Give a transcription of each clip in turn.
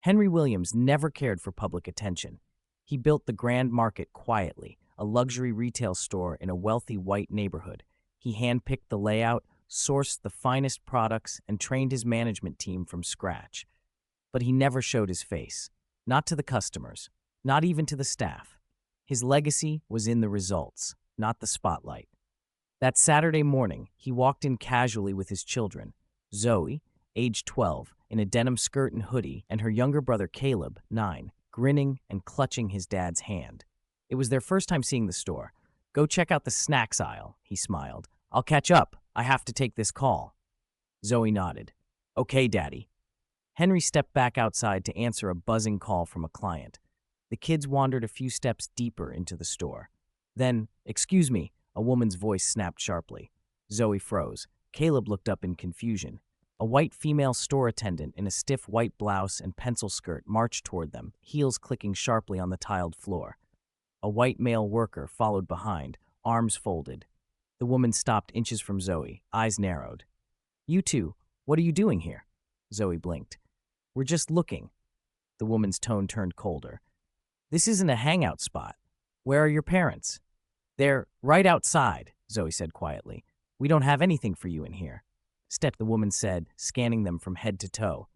Henry Williams never cared for public attention. He built the Grand Market quietly, a luxury retail store in a wealthy white neighborhood. He handpicked the layout, sourced the finest products, and trained his management team from scratch. But he never showed his face. Not to the customers, not even to the staff. His legacy was in the results, not the spotlight. That Saturday morning, he walked in casually with his children, Zoe, age 12, in a denim skirt and hoodie, and her younger brother Caleb, 9, grinning and clutching his dad's hand. It was their first time seeing the store. "Go check out the snacks aisle," he smiled. "I'll catch up. I have to take this call." Zoe nodded. "Okay, Daddy." Henry stepped back outside to answer a buzzing call from a client. The kids wandered a few steps deeper into the store. Then, "Excuse me," a woman's voice snapped sharply. Zoe froze. Caleb looked up in confusion. A white female store attendant in a stiff white blouse and pencil skirt marched toward them, heels clicking sharply on the tiled floor. A white male worker followed behind, arms folded. The woman stopped inches from Zoe, eyes narrowed. "You two, what are you doing here?" Zoe blinked. "We're just looking." The woman's tone turned colder. "This isn't a hangout spot. Where are your parents?" "They're right outside," Zoe said quietly. "We don't have anything for you in here." "Step," the woman said, scanning them from head to toe.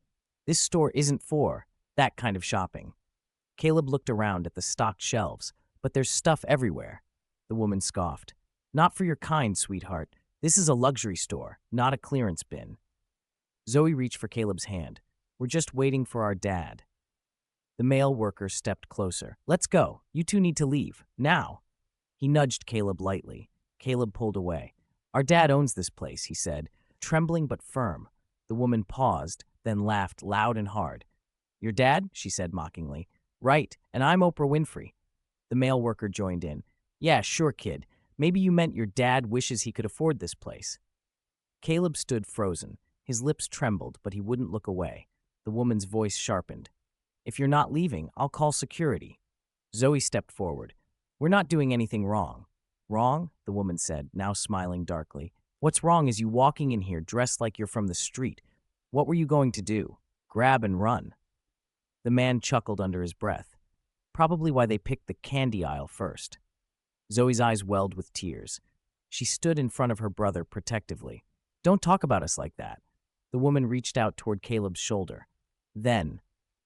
"This store isn't for that kind of shopping." Caleb looked around at the stocked shelves. "But there's stuff everywhere." The woman scoffed. "Not for your kind, sweetheart. This is a luxury store, not a clearance bin." Zoe reached for Caleb's hand. "We're just waiting for our dad." The male worker stepped closer. "Let's go. You two need to leave. Now." He nudged Caleb lightly. Caleb pulled away. "Our dad owns this place," he said, trembling but firm. The woman paused, then laughed loud and hard. "Your dad?" she said mockingly. "Right, and I'm Oprah Winfrey." The male worker joined in. "Yeah, sure, kid. Maybe you meant your dad wishes he could afford this place." Caleb stood frozen. His lips trembled, but he wouldn't look away. The woman's voice sharpened. "If you're not leaving, I'll call security." Zoe stepped forward. "We're not doing anything wrong." "Wrong?" the woman said, now smiling darkly. "What's wrong is you walking in here dressed like you're from the street. What were you going to do? Grab and run?" The man chuckled under his breath. Probably why they picked the candy aisle first. Zoe's eyes welled with tears. She stood in front of her brother protectively. "Don't talk about us like that." The woman reached out toward Caleb's shoulder. Then,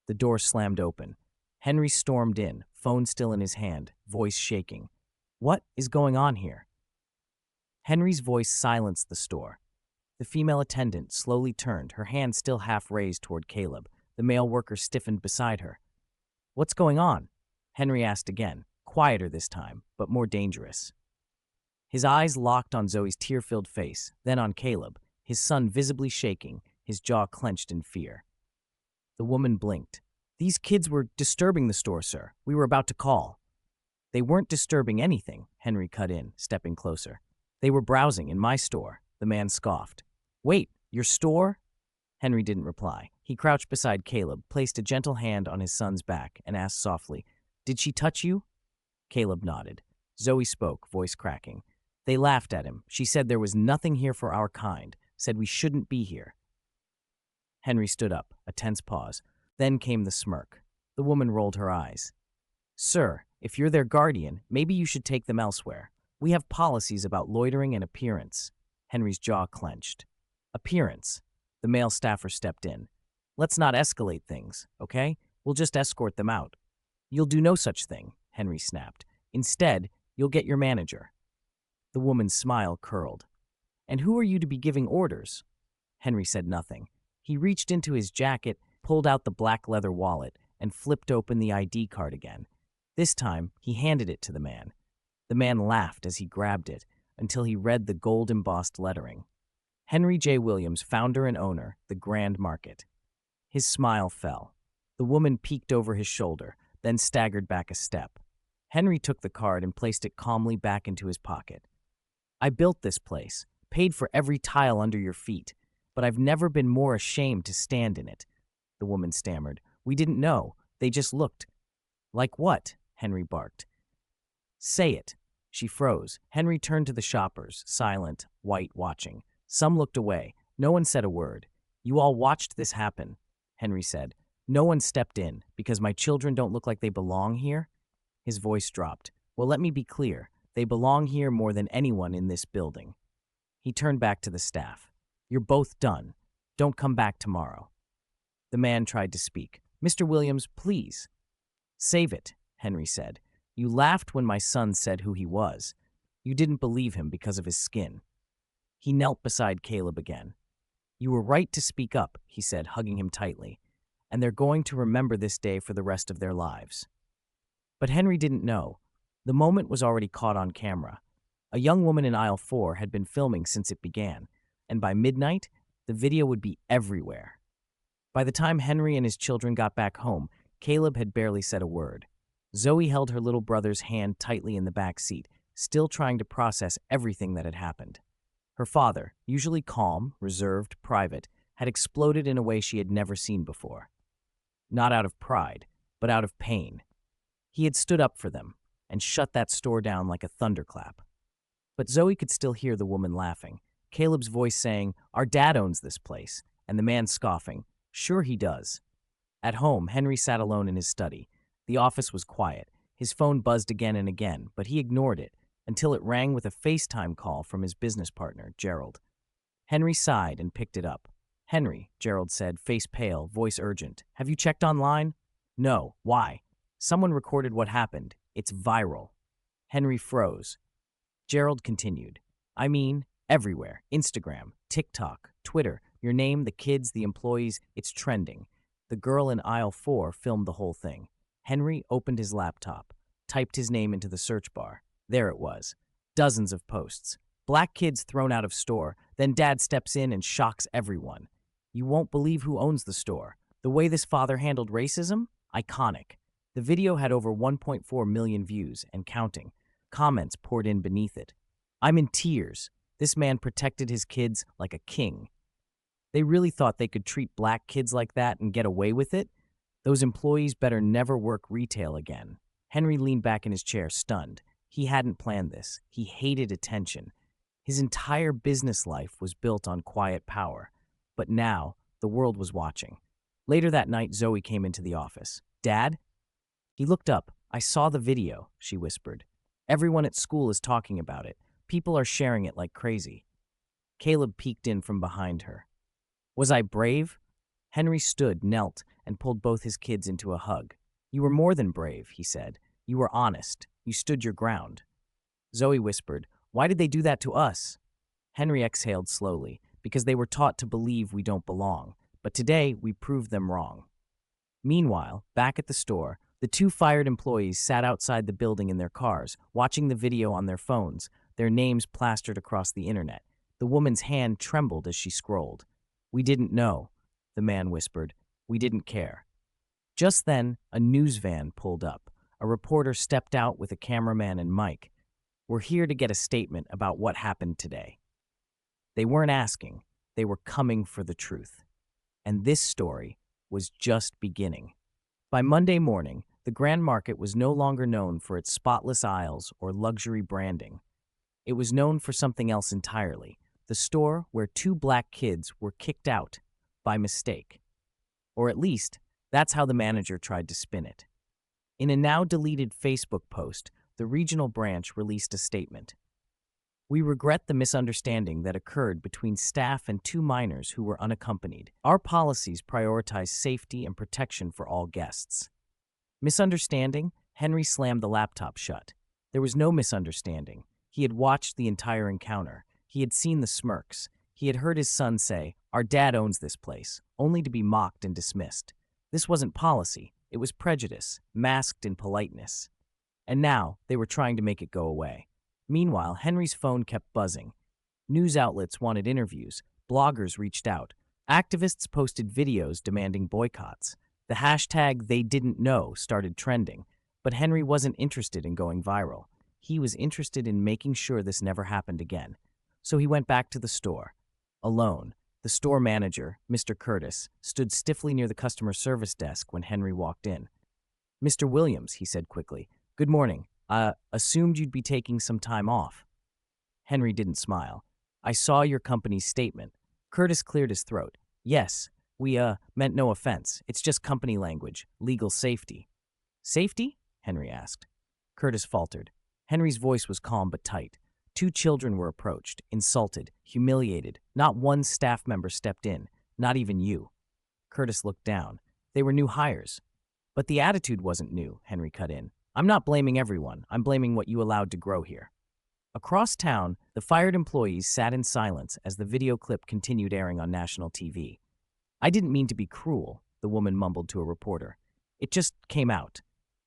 the door slammed open. Henry stormed in, phone still in his hand, voice shaking. "What is going on here?" Henry's voice silenced the store. The female attendant slowly turned, her hand still half raised toward Caleb. The male worker stiffened beside her. "What's going on?" Henry asked again, quieter this time, but more dangerous. His eyes locked on Zoe's tear-filled face, then on Caleb, his son visibly shaking, his jaw clenched in fear. The woman blinked. "These kids were disturbing the store, sir. We were about to call." "They weren't disturbing anything," Henry cut in, stepping closer. "They were browsing in my store," the man scoffed. "Wait, your store?" Henry didn't reply. He crouched beside Caleb, placed a gentle hand on his son's back, and asked softly, "Did she touch you?" Caleb nodded. Zoe spoke, voice cracking. "They laughed at him. She said there was nothing here for our kind, said we shouldn't be here." Henry stood up, a tense pause. Then came the smirk. The woman rolled her eyes. "Sir, if you're their guardian, maybe you should take them elsewhere. We have policies about loitering and appearance." Henry's jaw clenched. "Appearance." The male staffer stepped in. "Let's not escalate things, okay? We'll just escort them out." "You'll do no such thing," Henry snapped. "Instead, you'll get your manager." The woman's smile curled. "And who are you to be giving orders?" Henry said nothing. He reached into his jacket, pulled out the black leather wallet, and flipped open the ID card again. This time, he handed it to the man. The man laughed as he grabbed it, until he read the gold-embossed lettering. Henry J. Williams, founder and owner, the Grand Market. His smile fell. The woman peeked over his shoulder, then staggered back a step. Henry took the card and placed it calmly back into his pocket. "I built this place, paid for every tile under your feet, but I've never been more ashamed to stand in it." The woman stammered. "We didn't know. They just looked." "Like what?" Henry barked. "Say it." She froze. Henry turned to the shoppers, silent, white, watching. Some looked away. No one said a word. "You all watched this happen," Henry said. No one stepped in because my children don't look like they belong here? His voice dropped. Well, let me be clear. They belong here more than anyone in this building. He turned back to the staff. You're both done. Don't come back tomorrow. The man tried to speak. Mr. Williams, please. Save it, Henry said. You laughed when my son said who he was. You didn't believe him because of his skin. He knelt beside Caleb again. You were right to speak up, he said, hugging him tightly. And they're going to remember this day for the rest of their lives. But Henry didn't know. The moment was already caught on camera. A young woman in aisle 4 had been filming since it began, and by midnight, the video would be everywhere. By the time Henry and his children got back home, Caleb had barely said a word. Zoe held her little brother's hand tightly in the back seat, still trying to process everything that had happened. Her father, usually calm, reserved, private, had exploded in a way she had never seen before. Not out of pride, but out of pain. He had stood up for them and shut that store down like a thunderclap. But Zoe could still hear the woman laughing, Caleb's voice saying, "Our dad owns this place," and the man scoffing, "Sure he does." At home, Henry sat alone in his study. The office was quiet. His phone buzzed again and again, but he ignored it until it rang with a FaceTime call from his business partner, Gerald. Henry sighed and picked it up. "Henry," Gerald said, face pale, voice urgent. "Have you checked online?" "No. Why?" "Someone recorded what happened. It's viral." Henry froze. Gerald continued. "I mean, everywhere. Instagram, TikTok, Twitter. Your name, the kids, the employees. It's trending." The girl in aisle 4 filmed the whole thing. Henry opened his laptop, typed his name into the search bar. There it was. Dozens of posts. Black kids thrown out of store. Then dad steps in and shocks everyone. You won't believe who owns the store. The way this father handled racism? Iconic. The video had over 1.4 million views and counting. Comments poured in beneath it. "I'm in tears. This man protected his kids like a king." They really thought they could treat black kids like that and get away with it? Those employees better never work retail again. Henry leaned back in his chair, stunned. He hadn't planned this. He hated attention. His entire business life was built on quiet power. But now, the world was watching. Later that night, Zoe came into the office. "Dad?" He looked up. "I saw the video," she whispered. "Everyone at school is talking about it. People are sharing it like crazy." Caleb peeked in from behind her. "Was I brave?" Henry stood, knelt, and pulled both his kids into a hug. "You were more than brave," he said. "You were honest. You stood your ground." Zoe whispered, "Why did they do that to us?" Henry exhaled slowly, "Because they were taught to believe we don't belong. But today, we proved them wrong." Meanwhile, back at the store, the two fired employees sat outside the building in their cars, watching the video on their phones, their names plastered across the internet. The woman's hand trembled as she scrolled. "We didn't know," the man whispered. "We didn't care." Just then, a news van pulled up. A reporter stepped out with a cameraman and mic. "We're here to get a statement about what happened today." They weren't asking. They were coming for the truth. And this story was just beginning. By Monday morning, the Grand Market was no longer known for its spotless aisles or luxury branding. It was known for something else entirely, the store where two black kids were kicked out by mistake. Or at least, that's how the manager tried to spin it. In a now-deleted Facebook post, the regional branch released a statement. "We regret the misunderstanding that occurred between staff and two minors who were unaccompanied. Our policies prioritize safety and protection for all guests." Misunderstanding? Henry slammed the laptop shut. There was no misunderstanding. He had watched the entire encounter. He had seen the smirks. He had heard his son say, "Our dad owns this place," only to be mocked and dismissed. This wasn't policy. It was prejudice, masked in politeness. And now, they were trying to make it go away. Meanwhile, Henry's phone kept buzzing. News outlets wanted interviews. Bloggers reached out. Activists posted videos demanding boycotts. The hashtag #TheyDidn'tKnow started trending. But Henry wasn't interested in going viral. He was interested in making sure this never happened again. So he went back to the store. Alone, the store manager, Mr. Curtis, stood stiffly near the customer service desk when Henry walked in. "Mr. Williams," he said quickly, "good morning. Assumed you'd be taking some time off." Henry didn't smile. "I saw your company's statement." Curtis cleared his throat. "Yes, We meant no offense. It's just company language, legal safety. Safety? Henry asked. Curtis faltered. Henry's voice was calm but tight. Two children were approached, insulted, humiliated. Not one staff member stepped in, not even you. Curtis looked down. They were new hires. But the attitude wasn't new, Henry cut in. I'm not blaming everyone. I'm blaming what you allowed to grow here. Across town, the fired employees sat in silence as the video clip continued airing on national TV. I didn't mean to be cruel, the woman mumbled to a reporter. It just came out.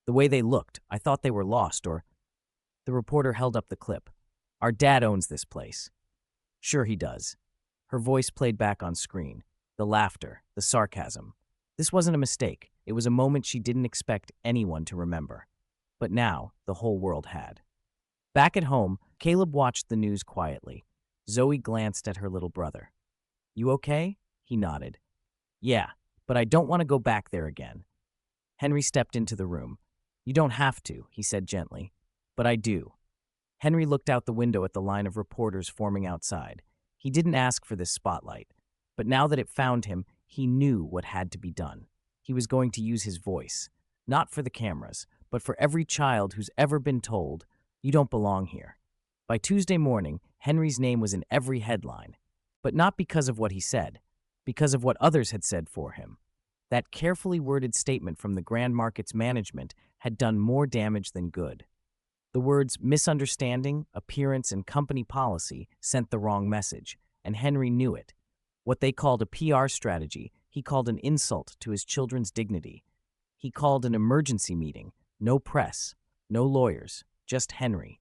The way they looked, I thought they were lost or… The reporter held up the clip. Our dad owns this place. Sure he does. Her voice played back on screen. The laughter, the sarcasm. This wasn't a mistake. It was a moment she didn't expect anyone to remember. But now, the whole world had. Back at home, Caleb watched the news quietly. Zoe glanced at her little brother. You okay? He nodded. Yeah, but I don't want to go back there again. Henry stepped into the room. You don't have to, he said gently. But I do. Henry looked out the window at the line of reporters forming outside. He didn't ask for this spotlight. But now that it found him, he knew what had to be done. He was going to use his voice. Not for the cameras, but for every child who's ever been told, you don't belong here. By Tuesday morning, Henry's name was in every headline. But not because of what he said, because of what others had said for him. That carefully worded statement from the Grand Market's management had done more damage than good. The words misunderstanding, appearance, and company policy sent the wrong message, and Henry knew it. What they called a PR strategy, he called an insult to his children's dignity. He called an emergency meeting, no press, no lawyers, just Henry.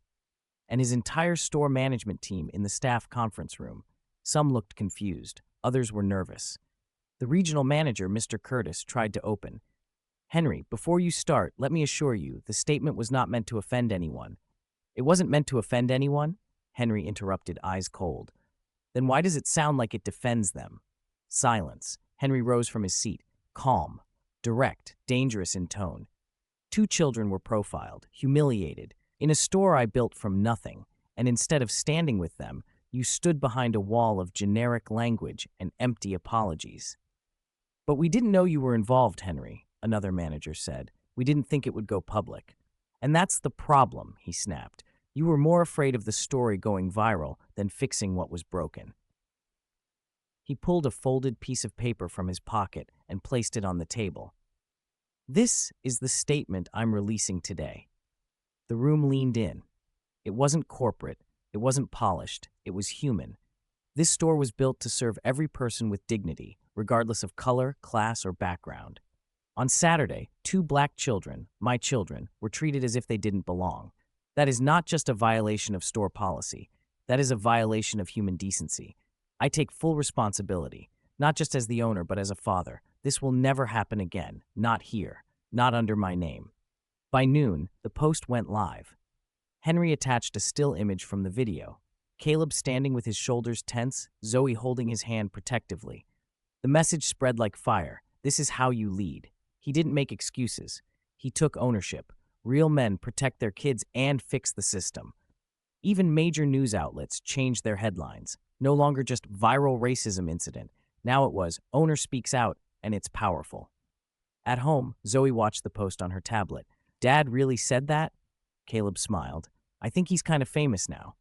And his entire store management team in the staff conference room. Some looked confused, others were nervous. The regional manager, Mr. Curtis, tried to open. Henry, before you start, let me assure you, the statement was not meant to offend anyone. It wasn't meant to offend anyone? Henry interrupted, eyes cold. Then why does it sound like it defends them? Silence. Henry rose from his seat, calm, direct, dangerous in tone. Two children were profiled, humiliated, in a store I built from nothing, and instead of standing with them, you stood behind a wall of generic language and empty apologies. But we didn't know you were involved, Henry, another manager said. We didn't think it would go public. And that's the problem, he snapped. You were more afraid of the story going viral than fixing what was broken. He pulled a folded piece of paper from his pocket and placed it on the table. This is the statement I'm releasing today. The room leaned in. It wasn't corporate. It wasn't polished. It was human. This store was built to serve every person with dignity, regardless of color, class, or background. On Saturday, two black children, my children, were treated as if they didn't belong. That is not just a violation of store policy. That is a violation of human decency. I take full responsibility, not just as the owner, but as a father. This will never happen again. Not here. Not under my name. By noon, the post went live. Henry attached a still image from the video. Caleb standing with his shoulders tense, Zoe holding his hand protectively. The message spread like fire. This is how you lead. He didn't make excuses. He took ownership. Real men protect their kids and fix the system. Even major news outlets changed their headlines. No longer just viral racism incident. Now it was owner speaks out, and it's powerful. At home, Zoe watched the post on her tablet. Dad really said that? Caleb smiled. I think he's kind of famous now.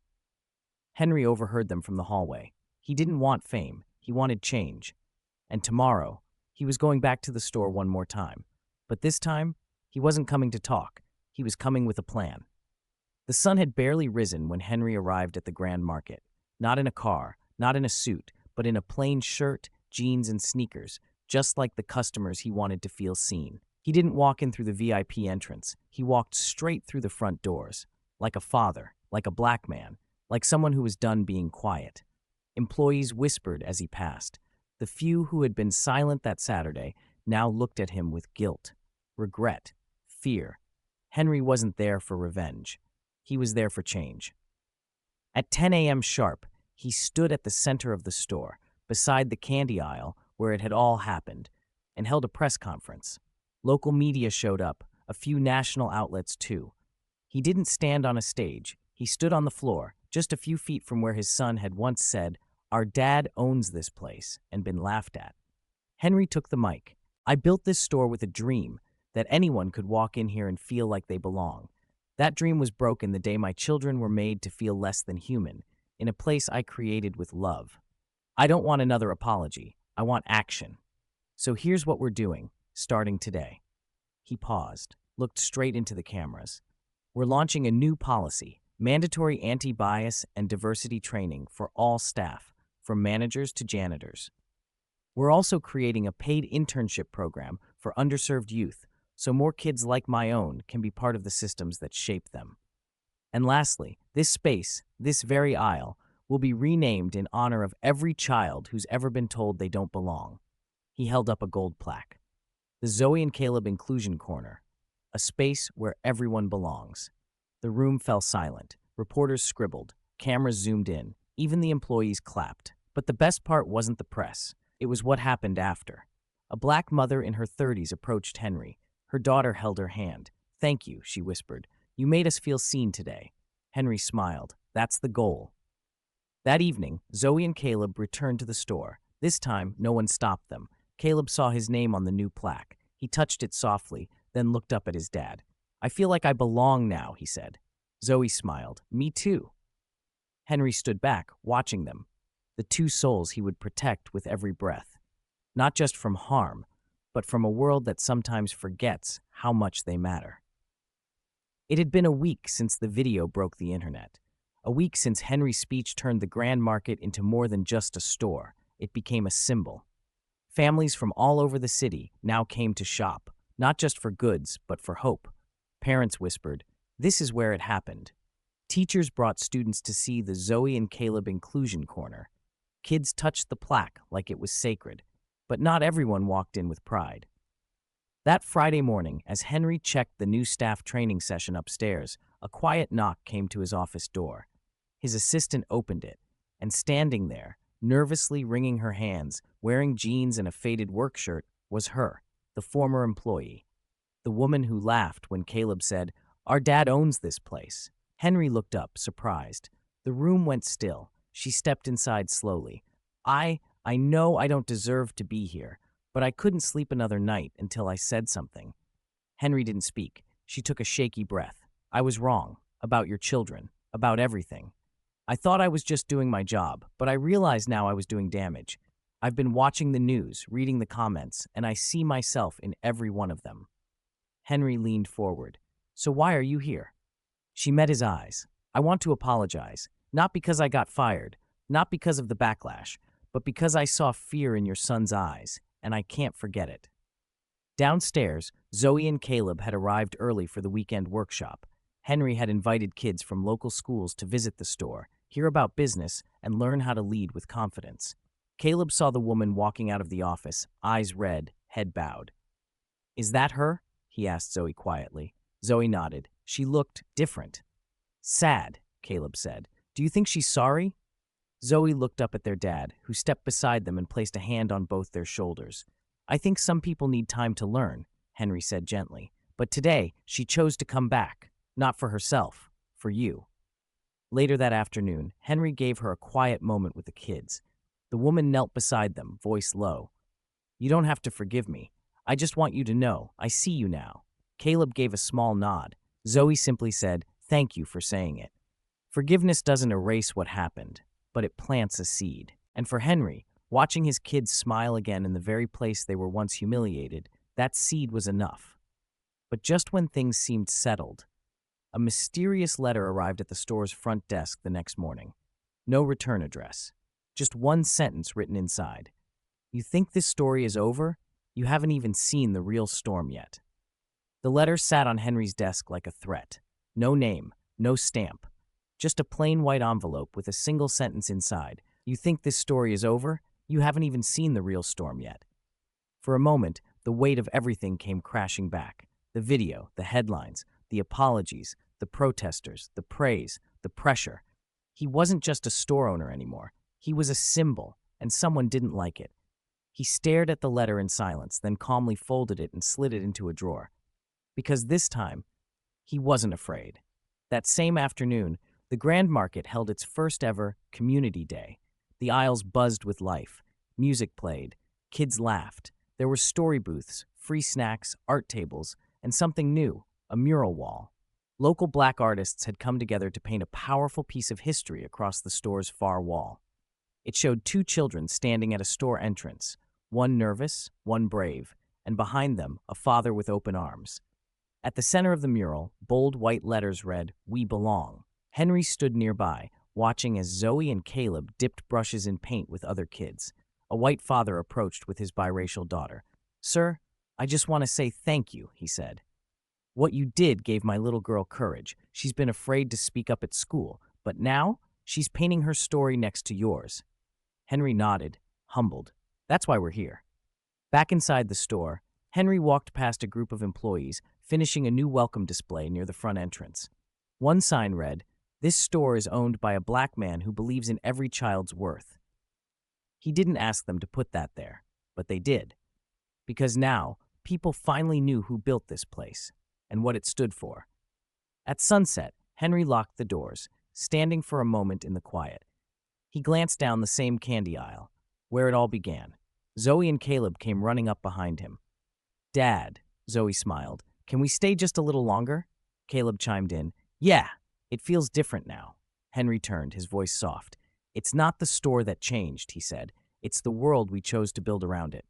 Henry overheard them from the hallway. He didn't want fame. He wanted change. And tomorrow, he was going back to the store one more time. But this time, he wasn't coming to talk. He was coming with a plan. The sun had barely risen when Henry arrived at the Grand Market. Not in a car, not in a suit, but in a plain shirt, jeans, and sneakers, just like the customers he wanted to feel seen. He didn't walk in through the VIP entrance. He walked straight through the front doors. Like a father, like a black man, like someone who was done being quiet. Employees whispered as he passed. The few who had been silent that Saturday now looked at him with guilt, regret, fear. Henry wasn't there for revenge. He was there for change. At 10 a.m. sharp, he stood at the center of the store, beside the candy aisle where it had all happened, and held a press conference. Local media showed up, a few national outlets too. He didn't stand on a stage. He stood on the floor, just a few feet from where his son had once said, "Our dad owns this place," and been laughed at. Henry took the mic. I built this store with a dream that anyone could walk in here and feel like they belong. That dream was broken the day my children were made to feel less than human, in a place I created with love. I don't want another apology. I want action. So here's what we're doing, starting today. He paused, looked straight into the cameras. We're launching a new policy, mandatory anti-bias and diversity training for all staff, from managers to janitors. We're also creating a paid internship program for underserved youth, so more kids like my own can be part of the systems that shape them. And lastly, this space, this very aisle, will be renamed in honor of every child who's ever been told they don't belong. He held up a gold plaque. The Zoe and Caleb Inclusion Corner, a space where everyone belongs. The room fell silent. Reporters scribbled. Cameras zoomed in. Even the employees clapped. But the best part wasn't the press. It was what happened after. A black mother in her 30s approached Henry. Her daughter held her hand. "Thank you," she whispered. "You made us feel seen today." Henry smiled. "That's the goal." That evening, Zoe and Caleb returned to the store. This time, no one stopped them. Caleb saw his name on the new plaque. He touched it softly, then looked up at his dad. "I feel like I belong now," he said. Zoe smiled. "Me too." Henry stood back, watching them. The two souls he would protect with every breath. Not just from harm, but from a world that sometimes forgets how much they matter. It had been a week since the video broke the internet. A week since Henry's speech turned the Grand Market into more than just a store. It became a symbol. Families from all over the city now came to shop, not just for goods, but for hope. Parents whispered, "This is where it happened." Teachers brought students to see the Zoe and Caleb Inclusion Corner. Kids touched the plaque like it was sacred, but not everyone walked in with pride. That Friday morning, as Henry checked the new staff training session upstairs, a quiet knock came to his office door. His assistant opened it, and standing there, nervously wringing her hands, wearing jeans and a faded work shirt, was her, the former employee. The woman who laughed when Caleb said, "Our dad owns this place." Henry looked up, surprised. The room went still. She stepped inside slowly. I know I don't deserve to be here, but I couldn't sleep another night until I said something." Henry didn't speak. She took a shaky breath. "I was wrong. About your children. About everything. I thought I was just doing my job, but I realize now I was doing damage. I've been watching the news, reading the comments, and I see myself in every one of them." Henry leaned forward. "So why are you here?" She met his eyes. "I want to apologize. Not because I got fired, not because of the backlash, but because I saw fear in your son's eyes, and I can't forget it." Downstairs, Zoe and Caleb had arrived early for the weekend workshop. Henry had invited kids from local schools to visit the store, hear about business, and learn how to lead with confidence. Caleb saw the woman walking out of the office, eyes red, head bowed. "Is that her?" he asked Zoe quietly. Zoe nodded. She looked different. "Sad," Caleb said. "Do you think she's sorry?" Zoe looked up at their dad, who stepped beside them and placed a hand on both their shoulders. "I think some people need time to learn," Henry said gently. "But today, she chose to come back. Not for herself, for you." Later that afternoon, Henry gave her a quiet moment with the kids. The woman knelt beside them, voice low. "You don't have to forgive me. I just want you to know, I see you now." Caleb gave a small nod. Zoe simply said, "Thank you for saying it." Forgiveness doesn't erase what happened, but it plants a seed. And for Henry, watching his kids smile again in the very place they were once humiliated, that seed was enough. But just when things seemed settled, a mysterious letter arrived at the store's front desk the next morning. No return address. Just one sentence written inside. "You think this story is over? You haven't even seen the real storm yet." The letter sat on Henry's desk like a threat. No name, no stamp. Just a plain white envelope with a single sentence inside. "You think this story is over? You haven't even seen the real storm yet." For a moment, the weight of everything came crashing back. The video, the headlines, the apologies, the protesters, the praise, the pressure. He wasn't just a store owner anymore. He was a symbol, and someone didn't like it. He stared at the letter in silence, then calmly folded it and slid it into a drawer. Because this time, he wasn't afraid. That same afternoon, the Grand Market held its first ever Community Day. The aisles buzzed with life. Music played. Kids laughed. There were story booths, free snacks, art tables, and something new, a mural wall. Local black artists had come together to paint a powerful piece of history across the store's far wall. It showed two children standing at a store entrance, one nervous, one brave, and behind them, a father with open arms. At the center of the mural, bold white letters read, "We belong." Henry stood nearby, watching as Zoe and Caleb dipped brushes in paint with other kids. A white father approached with his biracial daughter. "Sir, I just want to say thank you," he said. "What you did gave my little girl courage. She's been afraid to speak up at school, but now she's painting her story next to yours." Henry nodded, humbled. "That's why we're here." Back inside the store, Henry walked past a group of employees finishing a new welcome display near the front entrance. One sign read, "This store is owned by a black man who believes in every child's worth." He didn't ask them to put that there, but they did. Because now, people finally knew who built this place and what it stood for. At sunset, Henry locked the doors, standing for a moment in the quiet. He glanced down the same candy aisle, where it all began. Zoe and Caleb came running up behind him. "Dad," Zoe smiled, "can we stay just a little longer?" Caleb chimed in, "Yeah, it feels different now." Henry turned, his voice soft. "It's not the store that changed," he said. "It's the world we chose to build around it."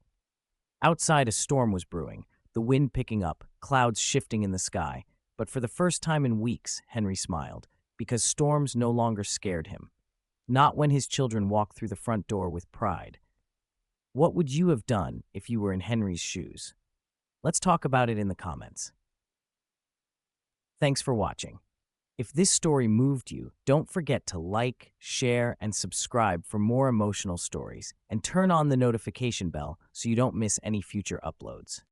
Outside, a storm was brewing, the wind picking up, clouds shifting in the sky. But for the first time in weeks, Henry smiled, because storms no longer scared him. Not when his children walked through the front door with pride. What would you have done if you were in Henry's shoes? Let's talk about it in the comments. Thanks for watching. If this story moved you, don't forget to like, share, and subscribe for more emotional stories, and turn on the notification bell so you don't miss any future uploads.